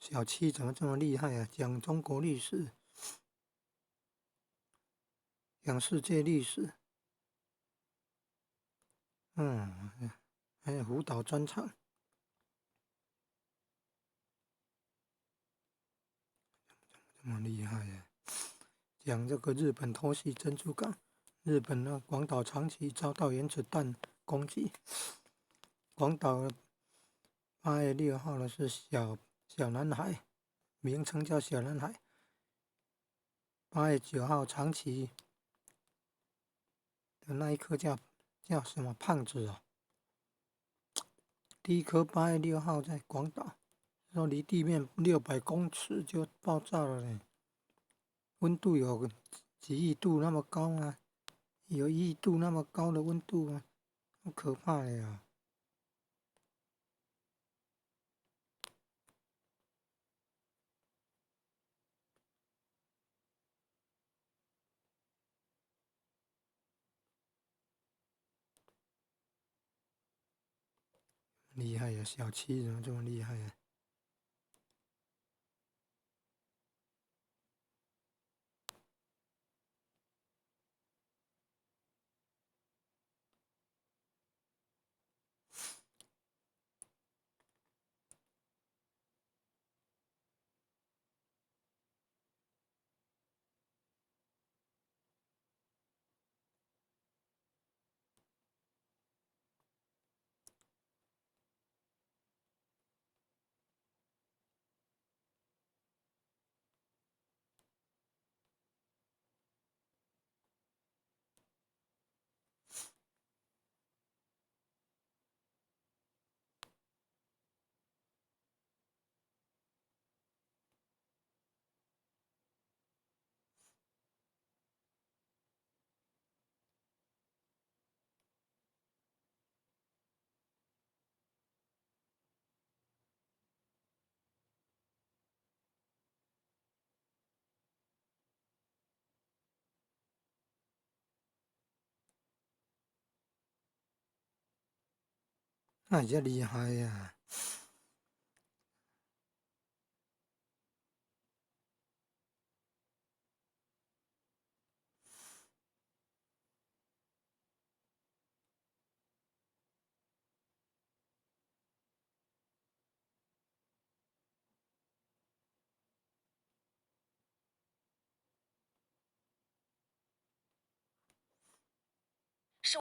小七怎么这么厉害啊？讲中国历史，讲世界历史，还有辅导专场，这么厉害呀、讲这个日本偷袭珍珠港，日本的广岛长崎遭到原子弹攻击，广岛8月6号的是小男孩，名称叫小男孩。8月9号长崎的那一颗叫什么胖子哦？第一颗8月6号在广岛，说离地面600公尺就爆炸了呢，温度有几亿度那么高啊？有1亿度那么高的温度啊，好可怕的呀！厉害呀，小七怎么这么厉害呀？那也厉害呀！